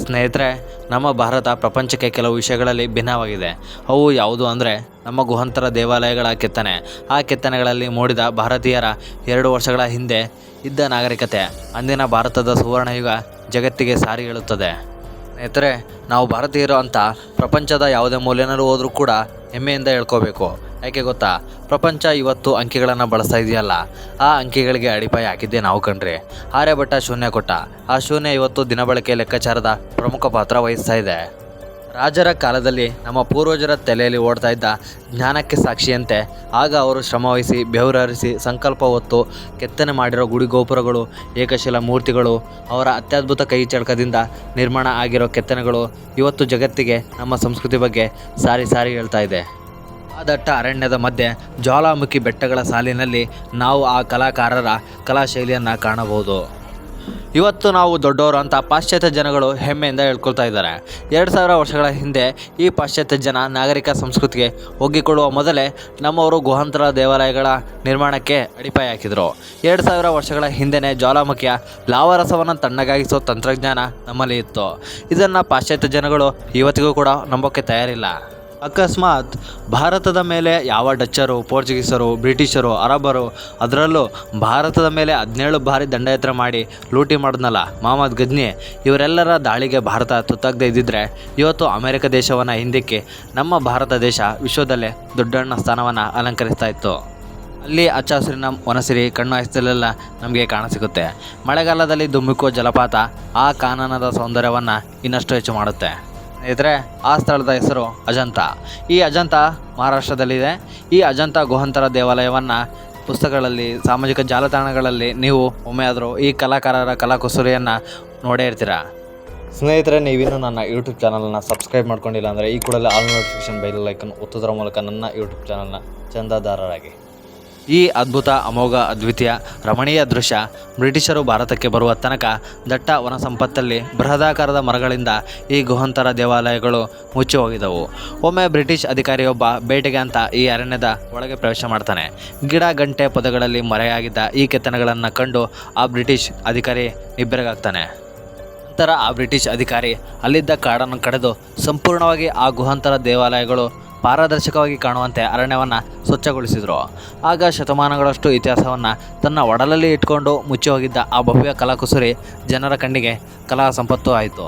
ಸ್ನೇಹಿತರೆ, ನಮ್ಮ ಭಾರತ ಪ್ರಪಂಚಕ್ಕೆ ಕೆಲವು ವಿಷಯಗಳಲ್ಲಿ ಭಿನ್ನವಾಗಿದೆ. ಅವು ಯಾವುದು ಅಂದರೆ ನಮ್ಮ ಗುಹಾಂತರ ದೇವಾಲಯಗಳ ಕೆತ್ತನೆ. ಆ ಕೆತ್ತನೆಗಳಲ್ಲಿ ಮೂಡಿದ ಭಾರತೀಯರ 2 ವರ್ಷಗಳ ಹಿಂದೆ ಇದ್ದ ನಾಗರಿಕತೆ ಅಂದಿನ ಭಾರತದ ಸುವರ್ಣಯುಗ ಜಗತ್ತಿಗೆ ಸಾರಿ ಹೇಳುತ್ತದೆ. ಸ್ನೇಹಿತರೆ, ನಾವು ಭಾರತೀಯರು ಅಂತ ಪ್ರಪಂಚದ ಯಾವುದೇ ಮೂಲೆಯಲ್ಲೂ ಹೋದರೂ ಕೂಡ ಹೆಮ್ಮೆಯಿಂದ ಹೇಳ್ಕೋಬೇಕು. ಯಾಕೆ ಗೊತ್ತಾ? ಪ್ರಪಂಚ ಇವತ್ತು ಅಂಕಿಗಳನ್ನು ಬಳಸ್ತಾ ಇದೆಯಲ್ಲ, ಆ ಅಂಕಿಗಳಿಗೆ ಅಡಿಪಾಯ ಹಾಕಿದ್ದೆ ನಾವು ಕಣ್ರಿ. ಆರ್ಯಭಟ್ಟ ಶೂನ್ಯ ಕೊಟ್ಟ. ಆ ಶೂನ್ಯ ಇವತ್ತು ದಿನಬಳಕೆ ಲೆಕ್ಕಾಚಾರದ ಪ್ರಮುಖ ಪಾತ್ರ ವಹಿಸ್ತಾ ಇದೆ. ರಾಜರ ಕಾಲದಲ್ಲಿ ನಮ್ಮ ಪೂರ್ವಜರ ತಲೆಯಲ್ಲಿ ಓಡ್ತಾ ಇದ್ದ ಜ್ಞಾನಕ್ಕೆ ಸಾಕ್ಷಿಯಂತೆ ಆಗ ಅವರು ಶ್ರಮವಹಿಸಿ ಬೆವರರಿಸಿ ಸಂಕಲ್ಪ ಹೊತ್ತು ಕೆತ್ತನೆ ಮಾಡಿರೋ ಗುಡಿ ಗೋಪುರಗಳು, ಏಕಶಿಲಾ ಮೂರ್ತಿಗಳು, ಅವರ ಅತ್ಯದ್ಭುತ ಕೈ ಚಳಕದಿಂದ ನಿರ್ಮಾಣ ಆಗಿರೋ ಕೆತ್ತನೆಗಳು ಇವತ್ತು ಜಗತ್ತಿಗೆ ನಮ್ಮ ಸಂಸ್ಕೃತಿ ಬಗ್ಗೆ ಸಾರಿ ಹೇಳ್ತಾ ಇದೆ. ಆ ದಟ್ಟ ಅರಣ್ಯದ ಮಧ್ಯೆ ಜ್ವಾಲಾಮುಖಿ ಬೆಟ್ಟಗಳ ಸಾಲಿನಲ್ಲಿ ನಾವು ಆ ಕಲಾಕಾರರ ಕಲಾಶೈಲಿಯನ್ನು ಕಾಣಬಹುದು. ಇವತ್ತು ನಾವು ದೊಡ್ಡವರು ಅಂತ ಪಾಶ್ಚಾತ್ಯ ಜನಗಳು ಹೆಮ್ಮೆಯಿಂದ ಹೇಳ್ಕೊಳ್ತಾ ಇದ್ದಾರೆ. 2000 ವರ್ಷಗಳ ಹಿಂದೆ ಈ ಪಾಶ್ಚಾತ್ಯ ಜನ ನಾಗರಿಕ ಸಂಸ್ಕೃತಿಗೆ ಒಗ್ಗಿಕೊಳ್ಳುವ ಮೊದಲೇ ನಮ್ಮವರು ಗುಹಾಂತರ ದೇವಾಲಯಗಳ ನಿರ್ಮಾಣಕ್ಕೆ ಅಡಿಪಾಯ ಹಾಕಿದರು. 2000 ವರ್ಷಗಳ ಹಿಂದೆಯೇ ಜ್ವಾಲಾಮುಖಿಯ ಲಾವಾರಸವನ್ನು ತಣ್ಣಗಾಗಿಸೋ ತಂತ್ರಜ್ಞಾನ ನಮ್ಮಲ್ಲಿ ಇತ್ತು. ಇದನ್ನು ಪಾಶ್ಚಾತ್ಯ ಜನಗಳು ಇವತ್ತಿಗೂ ಕೂಡ ನಂಬೋಕ್ಕೆ ತಯಾರಿಲ್ಲ. ಅಕಸ್ಮಾತ್ ಭಾರತದ ಮೇಲೆ ಯಾವ ಡಚ್ಚರು, ಪೋರ್ಚುಗೀಸರು, ಬ್ರಿಟಿಷರು, ಅರಬ್ಬರು, ಅದರಲ್ಲೂ ಭಾರತದ ಮೇಲೆ 17 ಬಾರಿ ದಂಡಯಾತ್ರೆ ಮಾಡಿ ಲೂಟಿ ಮಾಡಿದ್ನಲ್ಲ ಮೊಹಮ್ಮದ್ ಗಜ್ನಿ, ಇವರೆಲ್ಲರ ದಾಳಿಗೆ ಭಾರತ ತುತ್ತಾಗದೇ ಇದ್ದಿದ್ರೆ ಇವತ್ತು ಅಮೆರಿಕ ದೇಶವನ್ನು ಹಿಂದಿಕ್ಕಿ ನಮ್ಮ ಭಾರತ ದೇಶ ವಿಶ್ವದಲ್ಲೇ ದೊಡ್ಡಣ್ಣ ಸ್ಥಾನವನ್ನು ಅಲಂಕರಿಸ್ತಾ ಇತ್ತು. ಅಲ್ಲಿ ಹಚ್ಚ ಹಸಿರಿನ ವನಸಿರಿ ಕಣ್ಣು ಹಾಯಿಸಲೆಲ್ಲ ನಮಗೆ ಕಾಣಸಿಗುತ್ತೆ. ಮಳೆಗಾಲದಲ್ಲಿ ಧುಮ್ಮಿಕೋ ಜಲಪಾತ ಆ ಕಾನನದ ಸೌಂದರ್ಯವನ್ನು ಇನ್ನಷ್ಟು ಹೆಚ್ಚು ಮಾಡುತ್ತೆ. ಸ್ನೇಹಿತರೆ, ಆ ಸ್ಥಳದ ಹೆಸರು ಅಜಂತಾ. ಈ ಅಜಂತಾ ಮಹಾರಾಷ್ಟ್ರದಲ್ಲಿದೆ. ಈ ಅಜಂತಾ ಗುಹಾಂತರ ದೇವಾಲಯವನ್ನು ಪುಸ್ತಕಗಳಲ್ಲಿ, ಸಾಮಾಜಿಕ ಜಾಲತಾಣಗಳಲ್ಲಿ ನೀವು ಒಮ್ಮೆಯಾದರೂ ಈ ಕಲಾಕಾರರ ಕಲಾಕುಸರಿಯನ್ನು ನೋಡೇ ಇರ್ತೀರ. ಸ್ನೇಹಿತರೆ, ನೀವಿನ್ನೂ ನನ್ನ ಯೂಟ್ಯೂಬ್ ಚಾನಲನ್ನು ಸಬ್ಸ್ಕ್ರೈಬ್ ಮಾಡ್ಕೊಂಡಿಲ್ಲ ಅಂದರೆ ಈ ಕೂಡಲೇ ಆಲ್ ನೋಟಿಫಿಕೇಷನ್ ಬೆಲ್ ಐಕನ್ ಒತ್ತುವುದರ ಮೂಲಕ ನನ್ನ ಯೂಟ್ಯೂಬ್ ಚಾನಲ್ನ ಚಂದಾದಾರರಾಗಿ. ಈ ಅದ್ಭುತ, ಅಮೋಘ, ಅದ್ವಿತೀಯ, ರಮಣೀಯ ದೃಶ್ಯ ಬ್ರಿಟಿಷರು ಭಾರತಕ್ಕೆ ಬರುವ ತನಕ ದಟ್ಟ ವನ ಸಂಪತ್ತಲ್ಲಿ ಬೃಹದಾಕಾರದ ಮರಗಳಿಂದ ಈ ಗುಹಾಂತರ ದೇವಾಲಯಗಳು ಮುಚ್ಚಿ ಹೋಗಿದ್ದವು. ಒಮ್ಮೆ ಬ್ರಿಟಿಷ್ ಅಧಿಕಾರಿಯೊಬ್ಬ ಬೇಟೆಗೆ ಅಂತ ಈ ಅರಣ್ಯದ ಒಳಗೆ ಪ್ರವೇಶ ಮಾಡ್ತಾನೆ. ಗಿಡ ಗಂಟೆ ಪೊದೆಗಳಲ್ಲಿ ಮರೆಯಾಗಿದ್ದ ಈ ಕೆತ್ತನೆಗಳನ್ನು ಕಂಡು ಆ ಬ್ರಿಟಿಷ್ ಅಧಿಕಾರಿ ನಿಬ್ಬೆರಗಾಗ್ತಾನೆ. ನಂತರ ಆ ಬ್ರಿಟಿಷ್ ಅಧಿಕಾರಿ ಅಲ್ಲಿದ್ದ ಕಾಡನ್ನು ಕಡಿದು ಸಂಪೂರ್ಣವಾಗಿ ಆ ಗುಹಾಂತರ ದೇವಾಲಯಗಳು ಪಾರದರ್ಶಕವಾಗಿ ಕಾಣುವಂತೆ ಅರಣ್ಯವನ್ನು ಸ್ವಚ್ಛಗೊಳಿಸಿದರು. ಆಗ ಶತಮಾನಗಳಷ್ಟು ಇತಿಹಾಸವನ್ನು ತನ್ನ ಒಡಲಲ್ಲಿ ಇಟ್ಕೊಂಡು ಮುಚ್ಚಿ ಹೋಗಿದ್ದ ಆ ಭವ್ಯ ಕಲಾಕುಸರಿ ಜನರ ಕಣ್ಣಿಗೆ ಕಲಾ ಸಂಪತ್ತು ಆಯಿತು.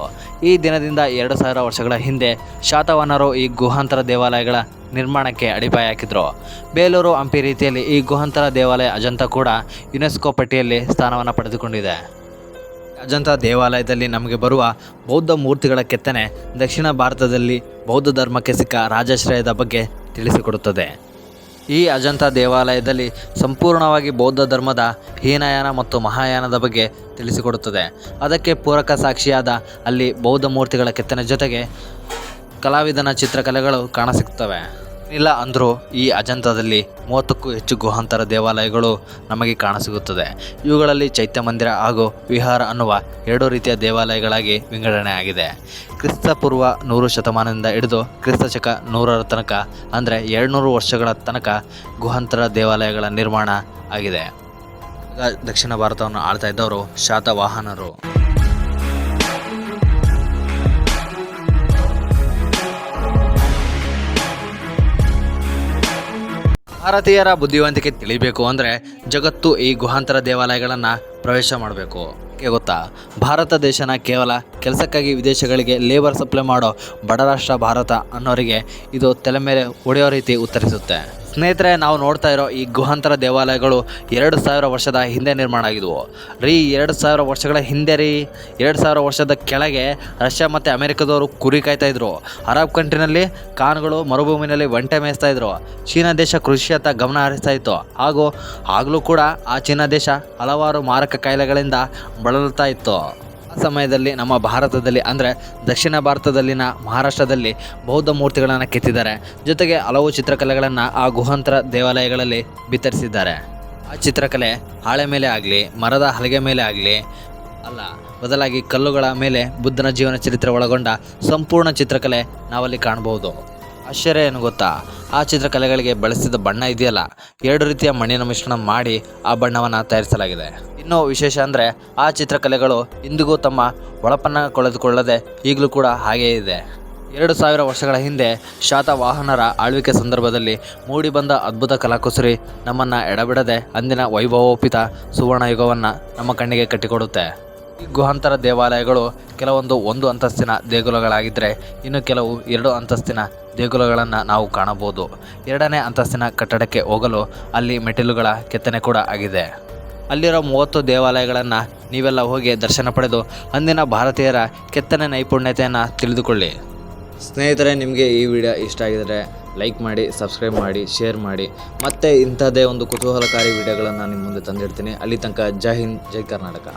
ಈ ದಿನದಿಂದ 2000 ವರ್ಷಗಳ ಹಿಂದೆ ಶಾತವಾಹನರು ಈ ಗುಹಾಂತರ ದೇವಾಲಯಗಳ ನಿರ್ಮಾಣಕ್ಕೆ ಅಡಿಪಾಯ ಹಾಕಿದರು. ಬೇಲೂರು, ಹಂಪಿ ರೀತಿಯಲ್ಲಿ ಈ ಗುಹಾಂತರ ದೇವಾಲಯ ಅಜಂತಾ ಕೂಡ ಯುನೆಸ್ಕೋ ಪಟ್ಟಿಯಲ್ಲಿ ಸ್ಥಾನವನ್ನು ಪಡೆದುಕೊಂಡಿದೆ. ಅಜಂತಾ ದೇವಾಲಯದಲ್ಲಿ ನಮಗೆ ಬರುವ ಬೌದ್ಧ ಮೂರ್ತಿಗಳ ಕೆತ್ತನೆ ದಕ್ಷಿಣ ಭಾರತದಲ್ಲಿ ಬೌದ್ಧ ಧರ್ಮಕ್ಕೆ ಸಿಕ್ಕ ರಾಜಾಶ್ರಯದ ಬಗ್ಗೆ ತಿಳಿಸಿಕೊಡುತ್ತದೆ. ಈ ಅಜಂತಾ ದೇವಾಲಯದಲ್ಲಿ ಸಂಪೂರ್ಣವಾಗಿ ಬೌದ್ಧ ಧರ್ಮದ ಹೀನಯಾನ ಮತ್ತು ಮಹಾಯಾನದ ಬಗ್ಗೆ ತಿಳಿಸಿಕೊಡುತ್ತದೆ. ಅದಕ್ಕೆ ಪೂರಕ ಸಾಕ್ಷಿಯಾದ ಅಲ್ಲಿ ಬೌದ್ಧ ಮೂರ್ತಿಗಳ ಕೆತ್ತನೆ ಜೊತೆಗೆ ಕಲಾವಿದನ ಚಿತ್ರಕಲೆಗಳು ಕಾಣಸಿಗ್ತವೆ. ಇಲ್ಲ ಅಂದರೂ ಈ ಅಜಂತಾದಲ್ಲಿ 30ಕ್ಕೂ ಹೆಚ್ಚು ಗುಹಾಂತರ ದೇವಾಲಯಗಳು ನಮಗೆ ಕಾಣಸಿಗುತ್ತದೆ. ಇವುಗಳಲ್ಲಿ ಚೈತ್ಯ ಮಂದಿರ ಹಾಗೂ ವಿಹಾರ ಅನ್ನುವ 2 ರೀತಿಯ ದೇವಾಲಯಗಳಾಗಿ ವಿಂಗಡಣೆ ಆಗಿದೆ. ಕ್ರಿಸ್ತಪೂರ್ವ 100 ಶತಮಾನದಿಂದ ಹಿಡಿದು ಕ್ರಿಸ್ತಶಕ 100ರ ತನಕ, ಅಂದರೆ 200 ವರ್ಷಗಳ ತನಕ ಗುಹಾಂತರ ದೇವಾಲಯಗಳ ನಿರ್ಮಾಣ ಆಗಿದೆ. ದಕ್ಷಿಣ ಭಾರತವನ್ನು ಆಳ್ತಾ ಇದ್ದವರು ಶಾತವಾಹನರು. ಭಾರತೀಯರ ಬುದ್ಧಿವಂತಿಕೆ ತಿಳಿಬೇಕು ಅಂದರೆ ಜಗತ್ತು ಈ ಗುಹಾಂತರ ದೇವಾಲಯಗಳನ್ನು ಪ್ರವೇಶ ಮಾಡಬೇಕು. ಗೊತ್ತಾ? ಭಾರತ ದೇಶನ ಕೇವಲ ಕೆಲಸಕ್ಕಾಗಿ ವಿದೇಶಗಳಿಗೆ ಲೇಬರ್ ಸಪ್ಲೈ ಮಾಡೋ ಬಡ ರಾಷ್ಟ್ರ ಭಾರತ ಅನ್ನೋರಿಗೆ ಇದು ತಲೆ ಮೇಲೆ ಹೊಡೆಯೋ ರೀತಿ ಉತ್ತರಿಸುತ್ತೆ. ಸ್ನೇಹಿತರೆ, ನಾವು ನೋಡ್ತಾ ಇರೋ ಈ ಗುಹಾಂತರ ದೇವಾಲಯಗಳು 2000 ವರ್ಷದ ಹಿಂದೆ ನಿರ್ಮಾಣ ಆಗಿದ್ವು. 2000 ವರ್ಷಗಳ ಹಿಂದೆ 2000 ವರ್ಷದ ಕೆಳಗೆ ರಷ್ಯಾ ಮತ್ತು ಅಮೆರಿಕದವರು ಕುರಿ ಕಾಯ್ತಾಯಿದ್ರು. ಅರಬ್ ಕಂಟ್ರಿನಲ್ಲಿ ಖಾನ್ಗಳು ಮರುಭೂಮಿನಲ್ಲಿ ಒಂಟೆ ಮೇಯಿಸ್ತಾ ಇದ್ರು. ಚೀನಾ ದೇಶ ಕೃಷಿಯತ್ತ ಗಮನ ಹರಿಸ್ತಾ ಇತ್ತು. ಆಗಲೂ ಕೂಡ ಆ ಚೀನಾ ದೇಶ ಹಲವಾರು ಮಾರಕ ಕಾಯಿಲೆಗಳಿಂದ ಬಳಲ್ತಾ ಇತ್ತು. ಆ ಸಮಯದಲ್ಲಿ ನಮ್ಮ ಭಾರತದಲ್ಲಿ ಅಂದರೆ ದಕ್ಷಿಣ ಭಾರತದಲ್ಲಿನ ಮಹಾರಾಷ್ಟ್ರದಲ್ಲಿ ಬೌದ್ಧ ಮೂರ್ತಿಗಳನ್ನು ಕೆತ್ತಿದ್ದಾರೆ. ಜೊತೆಗೆ ಹಲವು ಚಿತ್ರಕಲೆಗಳನ್ನು ಆ ಗುಹಾಂತರ ದೇವಾಲಯಗಳಲ್ಲಿ ಬಿತ್ತರಿಸಿದ್ದಾರೆ. ಆ ಚಿತ್ರಕಲೆ ಹಾಳೆ ಮೇಲೆ ಆಗಲಿ, ಮರದ ಹಲಗೆ ಮೇಲೆ ಆಗಲಿ ಅಲ್ಲ, ಬದಲಾಗಿ ಕಲ್ಲುಗಳ ಮೇಲೆ ಬುದ್ಧನ ಜೀವನ ಚರಿತ್ರೆ ಒಳಗೊಂಡ ಸಂಪೂರ್ಣ ಚಿತ್ರಕಲೆ ನಾವಲ್ಲಿ ಕಾಣಬಹುದು. ಆ ಆಶ್ಚರ್ಯ ಏನು ಗೊತ್ತಾ, ಆ ಚಿತ್ರಕಲೆಗಳಿಗೆ ಬಳಸಿದ ಬಣ್ಣ ಇದೆಯಲ್ಲ, 2 ರೀತಿಯ ಮಣ್ಣಿನ ಮಿಶ್ರಣ ಮಾಡಿ ಆ ಬಣ್ಣವನ್ನು ತಯಾರಿಸಲಾಗಿದೆ. ಇನ್ನೂ ವಿಶೇಷ ಅಂದರೆ ಆ ಚಿತ್ರಕಲೆಗಳು ಇಂದಿಗೂ ತಮ್ಮ ಹೊಳಪನ್ನು ಕಳೆದುಕೊಳ್ಳದೆ ಈಗಲೂ ಕೂಡ ಹಾಗೆಯೇ ಇದೆ. 2000 ವರ್ಷಗಳ ಹಿಂದೆ ಶಾತವಾಹನರ ಆಳ್ವಿಕೆ ಸಂದರ್ಭದಲ್ಲಿ ಮೂಡಿಬಂದ ಅದ್ಭುತ ಕಲಾಕುಸರಿ ನಮ್ಮನ್ನು ಎಡಬಿಡದೆ ಅಂದಿನ ವೈಭವೋಪಿತ ಸುವರ್ಣಯುಗವನ್ನು ನಮ್ಮ ಕಣ್ಣಿಗೆ ಕಟ್ಟಿಕೊಡುತ್ತೆ. ಈ ಗುಹಾಂತರ ದೇವಾಲಯಗಳು ಕೆಲವೊಂದು 1 ಅಂತಸ್ತಿನ ದೇಗುಲಗಳಾಗಿದ್ದರೆ ಇನ್ನು ಕೆಲವು 2 ಅಂತಸ್ತಿನ ದೇಗುಲಗಳನ್ನು ನಾವು ಕಾಣಬಹುದು. 2ನೇ ಅಂತಸ್ತಿನ ಕಟ್ಟಡಕ್ಕೆ ಹೋಗಲು ಅಲ್ಲಿ ಮೆಟ್ಟಿಲುಗಳ ಕೆತ್ತನೆ ಕೂಡ ಆಗಿದೆ. ಅಲ್ಲಿರೋ 30 ದೇವಾಲಯಗಳನ್ನು ನೀವೆಲ್ಲ ಹೋಗಿ ದರ್ಶನ ಪಡೆದು ಅಂದಿನ ಭಾರತೀಯರ ಕೆತ್ತನೆ ನೈಪುಣ್ಯತೆಯನ್ನು ತಿಳಿದುಕೊಳ್ಳಿ. ಸ್ನೇಹಿತರೆ, ನಿಮಗೆ ಈ ವಿಡಿಯೋ ಇಷ್ಟ ಆಗಿದರೆ ಲೈಕ್ ಮಾಡಿ, ಸಬ್ಸ್ಕ್ರೈಬ್ ಮಾಡಿ, ಶೇರ್ ಮಾಡಿ. ಮತ್ತೆ ಇಂಥದ್ದೇ ಒಂದು ಕುತೂಹಲಕಾರಿ ವಿಡಿಯೋಗಳನ್ನು ನಿಮ್ಮ ಮುಂದೆ ತಂದಿಡ್ತೀನಿ. ಅಲ್ಲಿ ತನಕ ಜೈ ಹಿಂದ್, ಜೈ ಕರ್ನಾಟಕ.